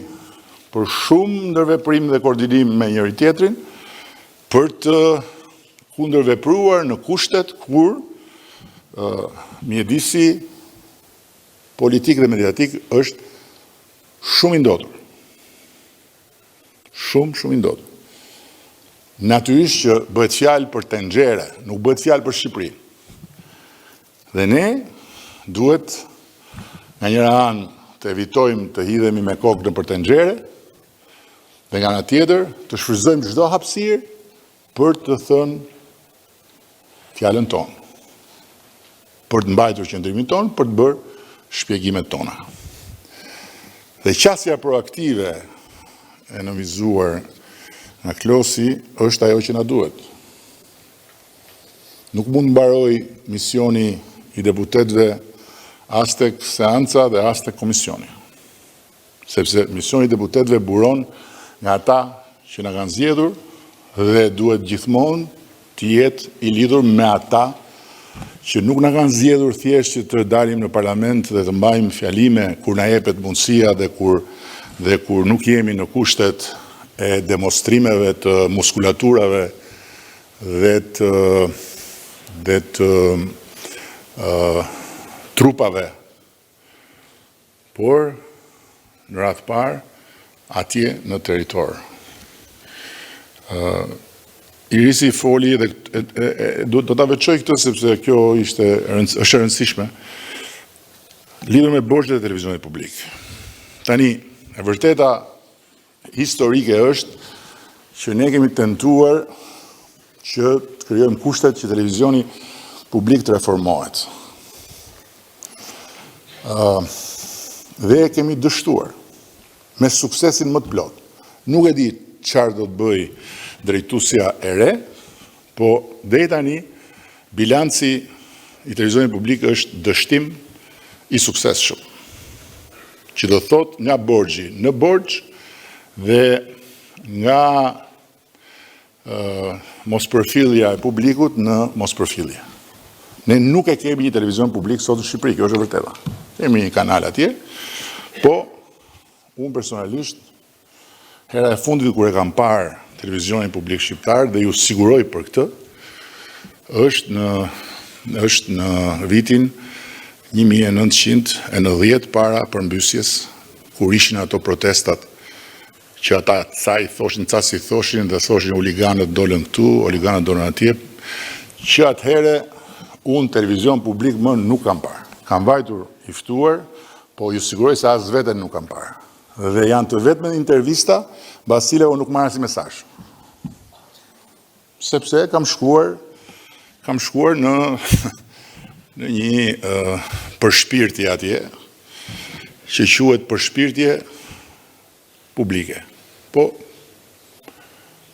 për shumë ndërveprim dhe koordinim me njëri tjetrin për të kundërvepruar në kushtet kur mjedisi politik dhe mediatik është shumë i ndotur. Shumë i ndotur. Natyrisht që bëhet fjalë për tenxhere, nuk bëhet fjalë për Shqipëri. Dhe ne duhet nga njëra anë të evitojmë të hidhemi me kokë në për tenxhere, dhe nga ana tjetër të shfrytëzojmë çdo hapësirë për të thënë fjalën tonë, për të mbajtur qëndrimin tonë, për të bërë shpjegimet tona. Dhe qasja proaktive e nënvizuar nga Klosi është ajo që na duhet. Nuk mund mbaroj misioni i deputetëve as tek seanca dhe as tek komisioni. Sepse misioni i deputetëve buron nga ata që na kanë zgjedhur dhe duhet gjithmonë të jetë i lidhur me ata që nuk na kanë zgjedhur thjesht që të dalim në parlament dhe të mbajmë fjalime kur na jepet mundësia dhe kur nuk jemi në kushtet e demonstrimeve të muskulaturave dhe të trupave, por në radhë parë atje në territor. Irisi foli dhe do ta veçoj këtë sepse kjo është e rëndësishme, lidhur me borxhet e televizionit publik. Tani, e vërteta historike është që ne kemi tentuar që të krijojmë kushtet që televizioni publik të reformohet. Dhe kemi dështuar me suksesin më të plot. Nuk e di çfarë do të bëj drejtuesja e re, po deri tani bilanci i televizionit publik është dështim i suksesshëm. Që do thot nga borxhi në borxh dhe nga mospërfillja e publikut në mospërfillje. Ne nuk e kemi një televizion publik sot në Shqipëri, kjo është e vërteta. Kemi një kanal atje, po unë personalisht hera e fundit kur e kam parë televizionin publik shqiptar dhe ju siguroj për këtë, është në vitin 1990 para përmbysjes, kur ishin ato protestat që ata ca si thoshin dhe thoshin oliganët dolën këtu, oliganët dolën atje, që atëhere unë televizion publik më nuk kam parë. Kam vajtur i ftuar, po ju siguroj se as veten nuk kam parë. Dhe janë të vetme intervista, basile o nuk marrë si mesazh. Sepse kam shkuar në një përshpirtje atje, që quhet përshpirtje publike. Po,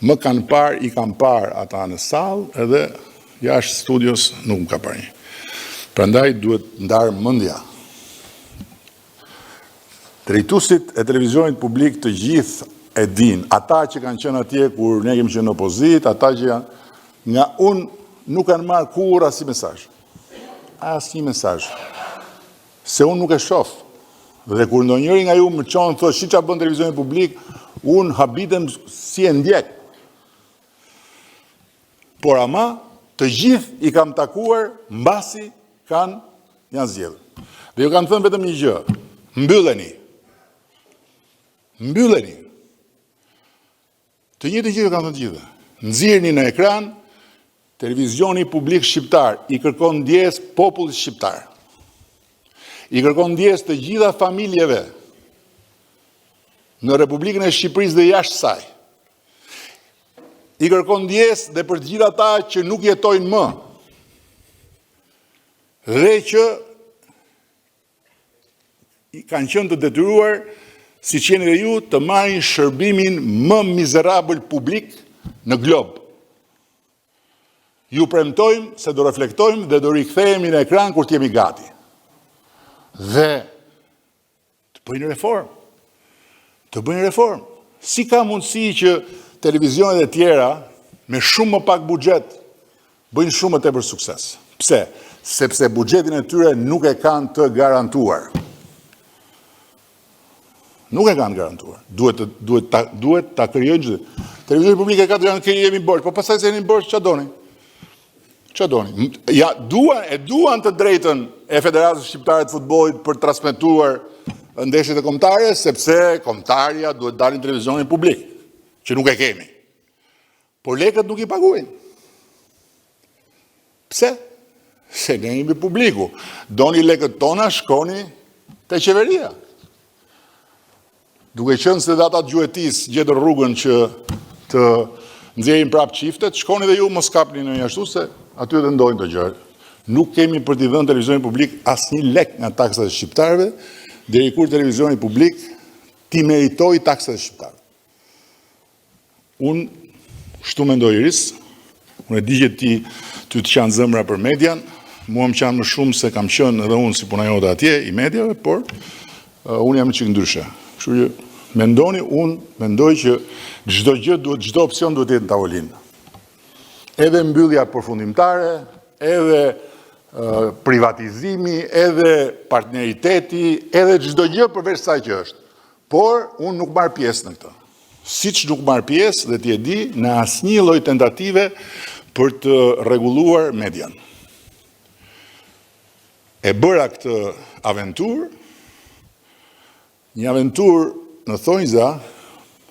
më kanë parë, i kanë parë ata në sallë, edhe jashtë studios nuk më ka parë një. Prandaj duhet ndarë mendja. Drejtuesit e televizionit publik të gjithë e din, ata që kanë qenë atje kur ne kemi qenë në opozitë, ata që janë, nga unë nuk kanë marrë kurrë asnjë mesazh. Asnjë mesazh. Se unë nuk e shoh. Dhe kur ndonjëri nga ju më qonë thotë si çfarë bën televizioni publik, unë habitem si e ndjek. Por ama të gjithë i kam takuar mbasi janë zgjedhur. Dhe ju kam thënë vetëm një gjë, mbylleni. Mbylleni. Të njëjtën gjë ju kam thënë të gjithë. Nxirrni në ekran, televizioni publik shqiptar i kërkon ndjes popullit shqiptar. I kërkon ndjes të gjitha familjeve në Republikën e Shqipërisë dhe jashtë saj. I kërkon ndjes dhe për të gjitha ata që nuk jetojnë më. Dhe që kanë qenë të detyruar, si që jeni dhe ju, të marrin shërbimin më mizerabël publik në glob. Ju premtojmë se do reflektojmë dhe do rikthehemi në ekran kur t'jemi gati. Dhe të bëjnë reformë. Të bëjnë reformë. Si ka mundësi që televizionet e tjera me shumë më pak buxhet bëjnë shumë më tepër sukses? Pse? Sepse buxhetin e tyre nuk e kanë të garantuar. Nuk e kanë garantuar. Duhet ta krijojnë gjithë. Televizioni publik e ka të garantuar jemi borxh, po pastaj se jeni borxh ç'a doni? Ç'a doni? Ja, duan të drejtën e Federatës Shqiptare të Futbollit për transmetuar ndeshjet e kombëtare, sepse kombëtarja duhet dalin në televizionin publik, që nuk e kemi. Por lekët nuk i paguajnë. Pse? Se ne jemi publiku. Doni lekët tona, shkoni te qeveria. Duke qenë se ata gjuetis gjetën rrugën që të nxjerrin prapë çiftet, shkoni dhe ju mos kapni në një ashtu se aty të ndojnë të gjërë. Nuk kemi për t'i dhënë televizionin publik asnjë lek nga taksat e shqiptarëve, deri kur televizioni publik ti meritoi taksat e shqiptarëve. Unë shtu mendoj Iris, unë e di që ty të qanë zëmra për median, mua më qanë më shumë se kam qenë edhe unë si punajote atje i mediave, por unë jam çik ndryshe. Kështu që mendoni, unë mendoj që çdo opsion duhet jetë në tavolinë. Edhe mbyllja përfundimtare, edhe privatizimi, edhe partneriteti, edhe çdo gjë përveç saj që është. Por unë nuk marr pjesë në këtë. Siç nuk marr pjesë dhe ti e di në asnjë lloj tentative për të rregulluar median. E bëra këtë aventurë, një aventurë në thonjza,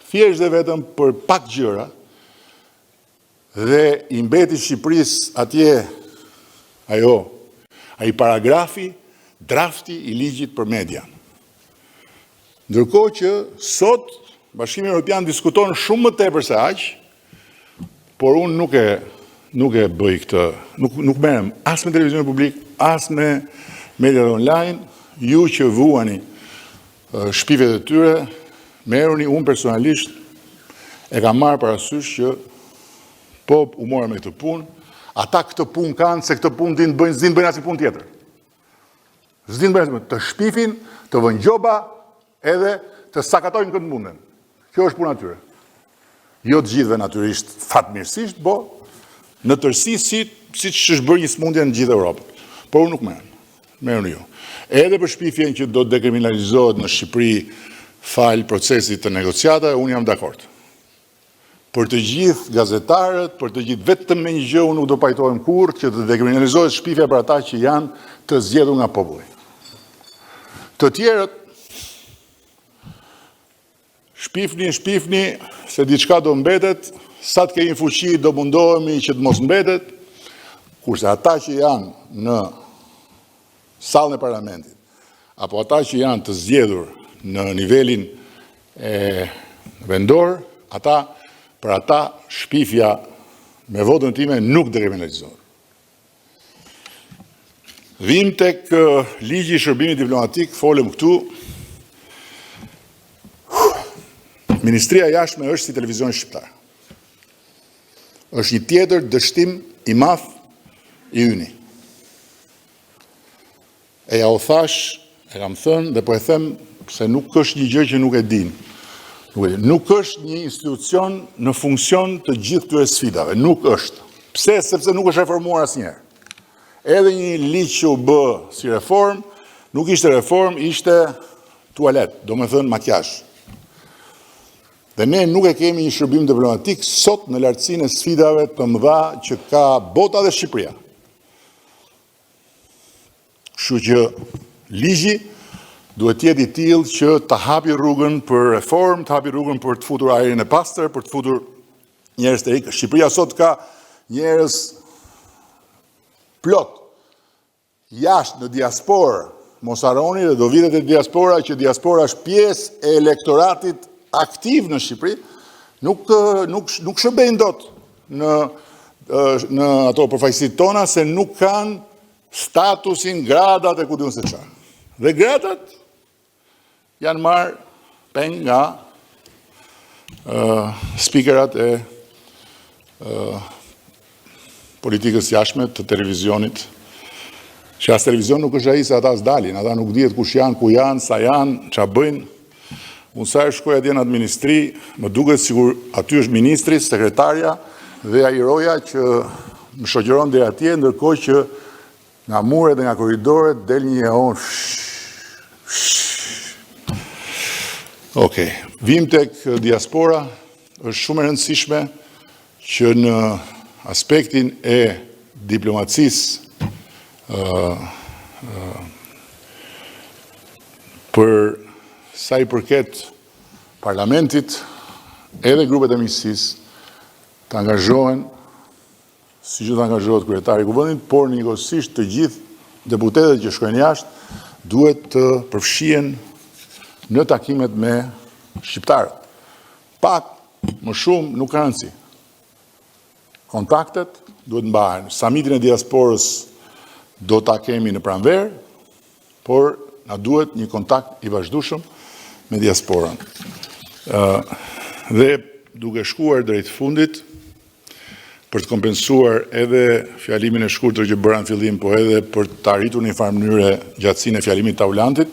thjesht dhe vetëm për pak gjëra, dhe i mbeti Shqipërisë atje ai paragrafi, drafti i ligjit për media. Ndërkohë që sot Bashkimi Evropian diskuton shumë më tepër se aq, por unë nuk e bëj këtë, nuk merrem as me televizionin publik, as me mediat online, ju që vuani shpivet e tyre, merruni, unë personalisht e kam marrë parasysh që po u mora me këtë punë, ata këtë punë kanë, se këtë punë s'din bëjnë asnjë punë tjetër. S'din bëjnë të shpifin, të vënë gjoba, edhe të sakatojnë këtë mundën. Kjo është puna tyre. Jo të gjithëve natyrisht fatmirësisht, po në tërësi siç është bërë një smundje në gjithë Europën. Por unë nuk merrem. Merrni ju. Edhe për shpifjen që do të dekriminalizohet në Shqipëri falë procesit të negociatave, unë jam dakord. Për të gjithë gazetarët, për të gjithë vetëm me një gjë, unë nuk do pajtohem kurrë që të dekriminalizohet shpifja për ata që janë të zgjedhur nga populli. Të tjerët, shpifni, se diçka do mbetet, sa të kemi fuqi do mundohemi që të mos mbetet, kurse ata që janë në sallën e parlamentit, apo ata që janë të zgjedhur në nivelin vendor, për ata shpifja me votën time nuk dekriminalizohet. Vim tek ligji i shërbimit diplomatik, folëm këtu. Ministria e Jashtme është si televizioni shqiptar. Është një tjetër dështim i madh i yni. E ja u thash, e kam thënë dhe po e them se nuk është një gjë që nuk e din. Nuk është një institucion në funksion të gjithë këtyre sfidave, nuk është. Pse? Sepse nuk është reformuar asnjëherë. Edhe një ligj që u bë si reform, nuk ishte reform, ishte tualet, do me thënë makjazh. Dhe ne nuk e kemi një shërbim diplomatik sot në lartësinë e sfidave të mëdha që ka bota dhe Shqipëria. Kështu që ligji duhet të jetë i tillë që të hapi rrugën për reform, të hapi rrugën për të futur ajrin e pastër, për të futur njerëz të rikë. Shqipëria sot ka njerëz plot jashtë në diasporë. Mos harroni dhe do vitet e diaspora që diaspora është pjesë e elektoratit aktiv në Shqipëri, nuk shërbejnë dot në ato përfaqësitë tona se nuk kanë statusin, gradat e ku diun se çfarë. Dhe gradat janë marrë peng nga speakerat e politikës jashtme të televizionit, që as televizion nuk është ai se ata s'dalin, ata nuk dihet kush janë, ku janë, sa janë, ç'a bëjnë. Unë sa shkoj atje në atë ministri, më duket sikur aty është ministri, sekretarja dhe ajroja që më shoqëron deri atje, ndërkohë që nga muret dhe nga korridoret del një eon. Okej, vim tek diaspora, është shumë e rëndësishme që në aspektin e diplomacisë për sa i përket parlamentit edhe grupet e miqësisë të angazhohen si që të angazhohet kryetari i kuvendit, por njëkohësisht të gjithë deputetët që shkojnë jashtë duhet të përfshihen në takimet me shqiptarët. Pak, më shumë, nuk ka rëndësi. Kontaktet duhet mbahen. Samitin e diasporës do ta kemi në pranverë, por na duhet një kontakt i vazhdueshëm me diasporën. Dhe duke shkuar drejt fundit, për të kompensuar edhe fjalimin e shkurtër që bëra në fillim, po edhe për të arritur në një farë mënyrë gjatësinë e fjalimit taulantit,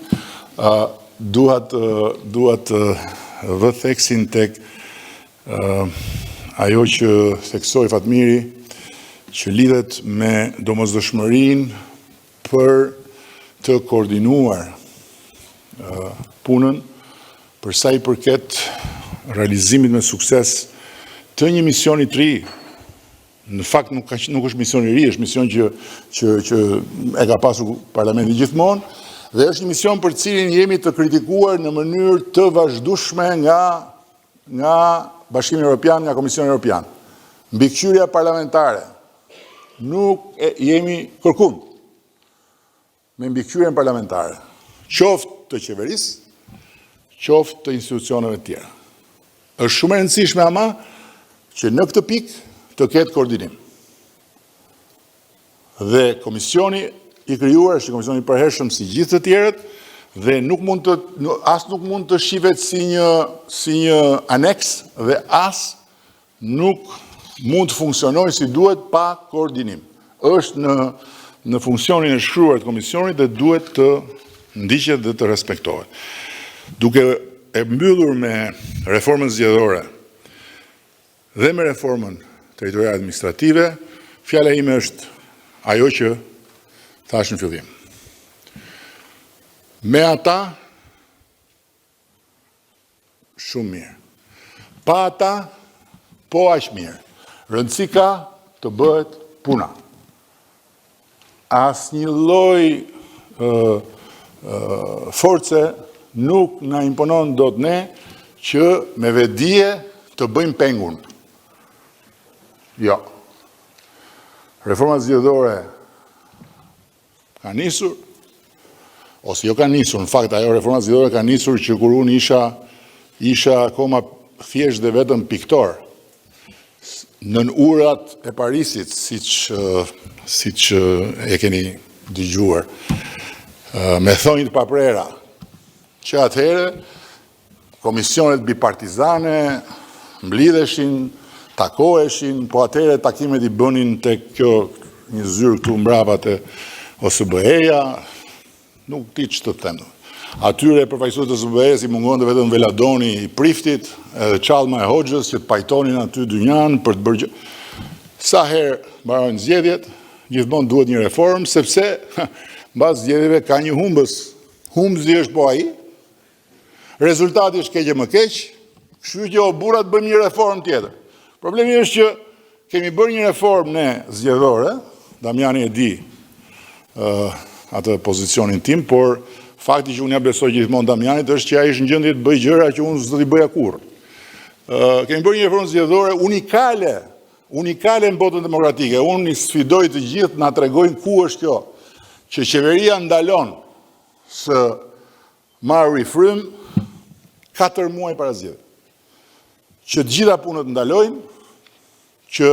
duat vë theksin tek ajo që theksoi Fatmiri, që lidhet me domosdoshmërinë për të koordinuar punën për sa i përket realizimit me sukses të një misioni të ri. Në fakt nuk është mision i ri, është mision që e ka pasur parlamenti gjithmonë, dhe është një mision për cilin jemi të kritikuar në mënyrë të vazhdueshme nga Bashkimi Evropian, nga Komisioni Evropian. Mbikëqyrja parlamentare. Nuk jemi kërkund me mbikëqyrjen parlamentare, qoftë të qeverisë, qoftë të institucioneve të tjera. Është shumë e rëndësishme ama që në këtë pikë të ketë koordinim. Dhe komisioni i krijuar është komisioni i përhershëm si gjithë të tjerët dhe nuk mund të shihet si një aneks dhe as nuk mund të funksionojë si duhet pa koordinim. Është në funksionin e shkruar të komisionit dhe duhet të ndiqet dhe të respektohet. Duke e mbyllur me reformën zgjedhore dhe me reformën territoriale administrative, fjala ime është ajo që thash në fillim. Me ata shumë mirë. Pa ata, po aq mirë. Rëndësi ka të bëhet puna. Asnjë lloj force nuk na imponon dot ne që me vetdije të bëjmë pengun. Jo. Reforma zgjedhore ka nisur, ose jo ka nisur, në fakt ajo reforma zgjedhore ka nisur që kur unë isha akoma thjesht dhe vetëm piktor nën urat e Parisit, siç e keni dëgjuar, me thonjë të paprera, që atëherë komisionet bipartizane mblidheshin, takoheshin, po atëherë takimet i bënin tek kjo një zyrë këtu mbrapa te OSBE-ja, nuk di ç'të them. Atyre përfaqësues të OSBE-s i mungonte vetëm veladoni i Priftit, edhe çallma e Hoxhës që të pajtonin aty dynjan për të bërë. Sa herë mbarojnë zgjedhjet, gjithmonë duhet një reformë, sepse mbas zgjedhjeve ka një humbës. Humbësi është po ai. Rezultati është keq e më keq, kështu që o burrat bëjmë një reformë tjetër. Problemi është që kemi bërë një reformë ne zgjedhore, Damiani e di atë pozicionin tim, por fakti që unë ja besoj gjithmonë Damianit është që ai është në gjendje të bëjë gjëra që unë s'do t'i bëja kurrë. Kemi bërë një reformë zgjedhore unikale në botën demokratike. Unë i sfidoj të gjithë na tregojnë ku është kjo, që qeveria ndalon së marrë rifrym 4 muaj para zgjedhjeve. Që të gjitha punët ndalojnë, që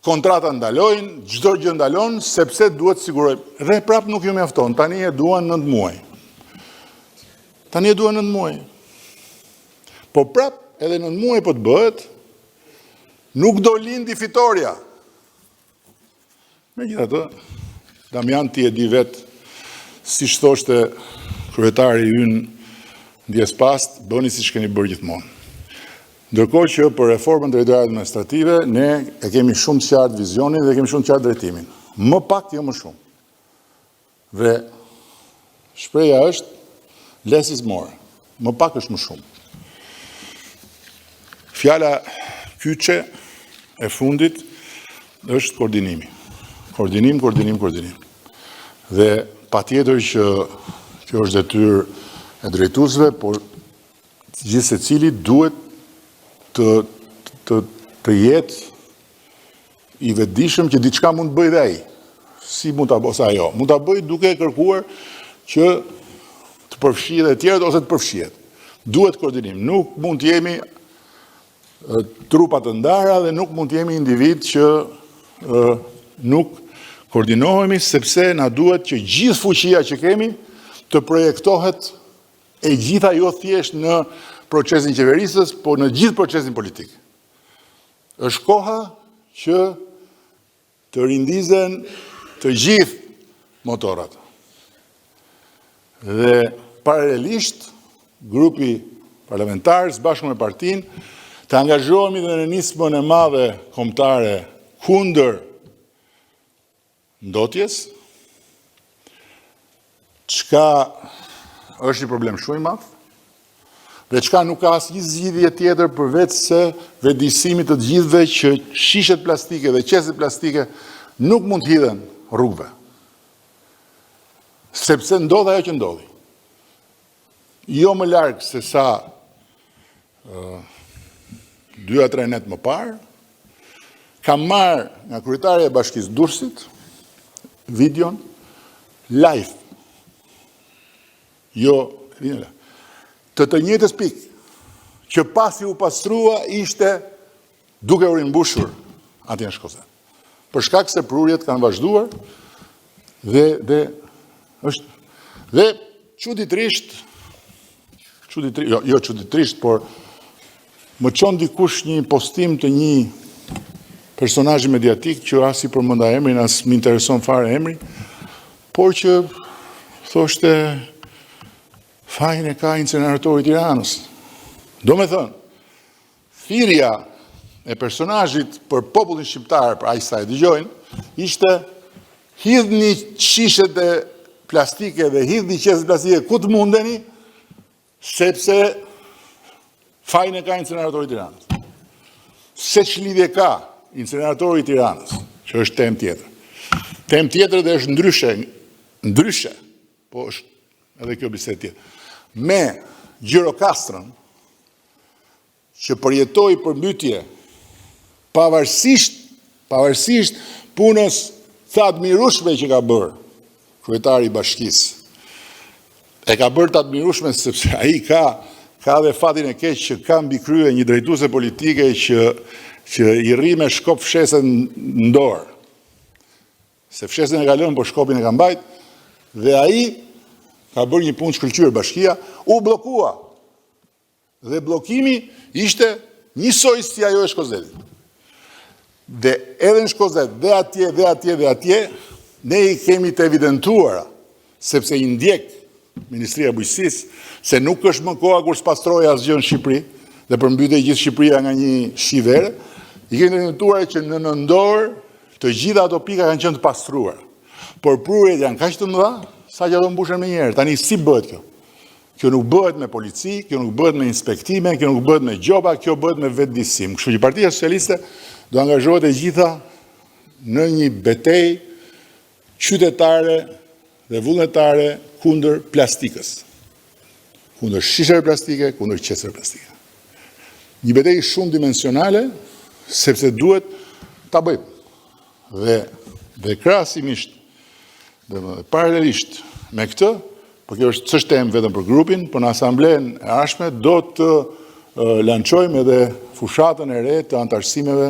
kontrata ndalojnë, çdo gjë ndalon, sepse duhet të sigurojmë. Dhe prap nuk ju mjafton, tani e duan 9 muaj. Po prap, edhe 9 muaj po të bëhet, nuk do lindi fitoria. Megjithatë, Damian ti e di vetë, siç thoshte kryetari ynë ndjes past, bëni siç keni bërë gjithmonë. Ndërkohë që për reformën drejtore administrative, ne e kemi shumë qartë vizionin dhe kemi shumë qartë drejtimin. Më pak, jo më shumë. Dhe shpreha është less is more. Më pak është më shumë. Fjala kyçe e fundit është koordinimi. Koordinim. Dhe patjetër që kjo është detyrë e drejtuesve, por gjithë secili duhet të jetë i vetëdijshëm që diçka mund të bëjë dhe ai. Si mund ta bëjë ajo? Mund ta bëjë duke kërkuar që të përfshihet e tjerët ose të përfshihet. Duhet koordinim. Nuk mund të jemi trupa të ndara dhe nuk mund të jemi individ që nuk koordinohemi, sepse na duhet që gjithë fuqia që kemi të projektohet e gjitha jo thjesht në procesin qeverisës, po në gjithë procesin politik. Është koha që të rindizen të gjithë motorat. Dhe paralelisht, grupi parlamentar, së bashku me partinë, të angazhohemi dhe në nismën e madhe kombëtare kundër ndotjes, çka është një problem shumë i madh, dhe çka nuk ka asnjë zgjidhje tjetër përveç se vetëdijësimit të gjithëve që shishet plastike dhe qeset plastike nuk mund të hidhen rrugëve. Sepse ndodh ajo që ndodhi. Jo më larg se sa 2-3 net më parë, kam marrë nga kryetari e Bashkisë Durrësit videon live. Jo, të njëjtës pikë, që pasi u pastrua ishte duke u rimbushur atje në Shkozë. Për shkak se prurjet kanë vazhduar dhe çuditërisht, jo çuditërisht, por më çon dikush një postim të një personazhi mediatik që as i përmenda emrin, as më intereson fare emri, por që thoshte fajin e ka incineratori i Tiranës. Do me thënë, thirrja e personazhit për popullin shqiptar, për aq sa e dëgjojnë, ishte hidhni shishet e plastike dhe hidhni qeset plastike ku të mundeni, sepse Fajin e ka incineratori i Tiranës. Se ç'lidhje ka incineratori i Tiranës, që është temë tjetër. Temë tjetër dhe është ndryshe, po është edhe kjo bisedë tjetër. Me Gjirokastrën, që përjetoi përmbytje pavarësisht punës të admirueshme që ka bërë kryetari i bashkisë. E ka bërë të admirueshme sepse ai ka dhe fatin e keq që ka mbi krye një drejtuese politike që i rri me shkop fshesën në dorë. Se fshesën e ka lënë, por shkopin e ka mbajt, dhe ai ka bërë një punë shkëlqyer bashkia, u bllokua. Dhe bllokimi ishte njësoj si ajo e Shkozetit. Dhe edhe në Shkozet, dhe atje, ne i kemi të evidentuara, sepse i ndjek Ministria e Bujqësisë, se nuk është më koha kur s'pastroi asgjë në Shqipëri, dhe përmbytej gjithë Shqipëria nga një shi vere, i kemi të evidentuar që në nëndor të gjitha ato pika kanë qenë të pastruara. Por prurjet janë kaq të mëdha, sa që ato mbushen me njerë. Tani si bëhet kjo? Kjo nuk bëhet me polici, kjo nuk bëhet me inspektime, kjo nuk bëhet me gjoba, kjo bëhet me vetëdijsim. Kështu që Partia Socialiste do angazhohet e gjitha në një betejë qytetare dhe vullnetare kundër plastikës. Kundër shisheve plastike, kundër qesëve plastike. Një betejë shumë dimensionale, sepse duhet ta bëjmë. Dhe krahasimisht, dhe paralelisht me këtë, por kjo është ç'është temë vetëm për grupin, por në asamblen e ardhshme do të lançojmë edhe fushatën e re të antarësimeve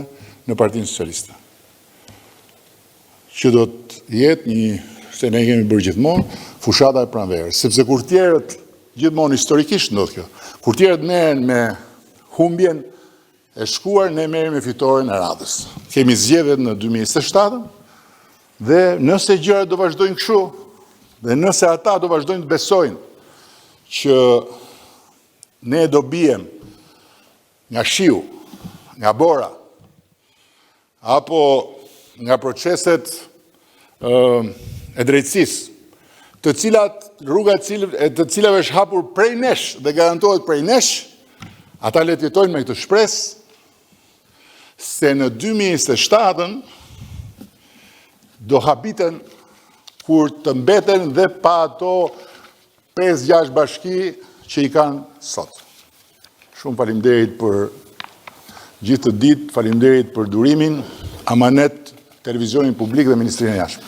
në Partinë Socialiste. Që do të jetë një, se ne kemi bërë gjithmonë, fushata e pranverës. Sepse kur tjerët, gjithmonë historikisht ndodh kjo, kur tjerët merren me humbjen e shkuar, ne merrem me fitoren e radhës. Kemi zgjedhjet në 2027 dhe nëse gjërat do vazhdojnë kështu, dhe nëse ata do vazhdojnë të besojnë që ne do bijem nga shiu, nga bora, apo nga proceset e drejtësisë, të cilave është hapur prej nesh dhe garantohet prej nesh, ata le të jetojnë me këtë shpresë se në 2027 do habiten kur të mbeten dhe pa ato 5-6 bashki që i kanë sot. Shumë faleminderit për gjithë të ditë, faleminderit për durimin, amanet televizionin publik dhe Ministrinë e Jashtme.